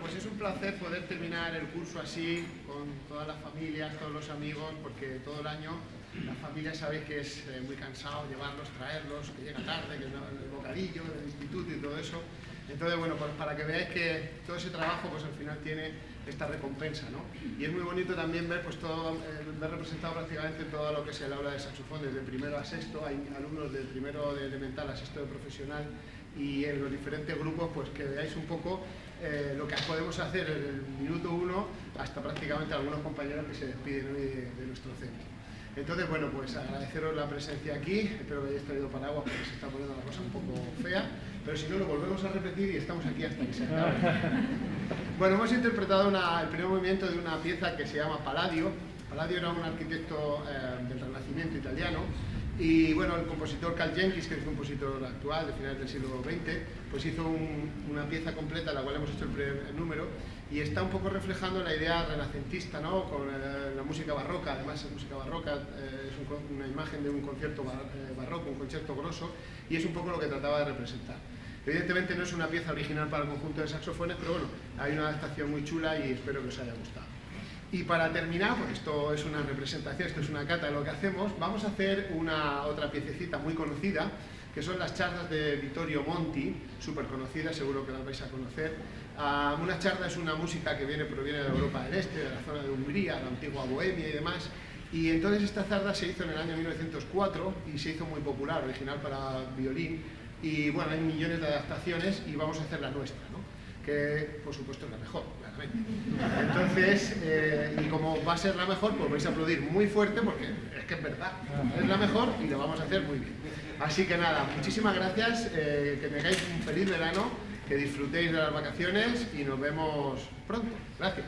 pues es un placer poder terminar el curso así, con todas las familias, todos los amigos, porque todo el año las familias sabéis que es muy cansado llevarlos, traerlos, que llega tarde, que el bocadillo del instituto y todo eso. Entonces, bueno, pues para que veáis que todo ese trabajo pues al final tiene esta recompensa, ¿no? Y es muy bonito también ver pues todo, ver representado prácticamente todo lo que es el aula de saxofón, desde primero a sexto, hay alumnos del primero de elemental a sexto de profesional, y en los diferentes grupos pues que veáis un poco lo que podemos hacer en el minuto 1 hasta prácticamente algunos compañeros que se despiden hoy de nuestro centro. Entonces, bueno, pues agradeceros la presencia aquí, espero que hayáis traído paraguas porque se está poniendo la cosa un poco fea, pero si no lo volvemos a repetir y estamos aquí hasta que se acabe. Bueno, hemos interpretado el primer movimiento de una pieza que se llama Palladio. Palladio era un arquitecto del Renacimiento italiano, y bueno, el compositor Karl Jenkins, que es un compositor actual de finales del siglo XX, pues hizo una pieza completa, la cual hemos hecho el primer número, y está un poco reflejando la idea renacentista, ¿no? Con la música barroca. Además, la música barroca es una imagen de un concierto barroco, un concerto grosso, y es un poco lo que trataba de representar. Evidentemente no es una pieza original para el conjunto de saxofones, pero bueno, hay una adaptación muy chula y espero que os haya gustado. Y para terminar, pues esto es una representación, esto es una cata de lo que hacemos, vamos a hacer otra piececita muy conocida, que son las chardas de Vittorio Monti, súper conocidas, seguro que las vais a conocer. Una charda es una música que proviene de Europa del Este, de la zona de Hungría, la antigua Bohemia y demás. Y entonces esta charda se hizo en el año 1904 y se hizo muy popular, original para violín. Y bueno, hay millones de adaptaciones y vamos a hacer la nuestra, ¿no? Que por supuesto es la mejor, claramente. Entonces, y como va a ser la mejor, pues vais a aplaudir muy fuerte porque es que es verdad, es la mejor y lo vamos a hacer muy bien. Así que nada, muchísimas gracias, que tengáis un feliz verano, que disfrutéis de las vacaciones y nos vemos pronto. Gracias.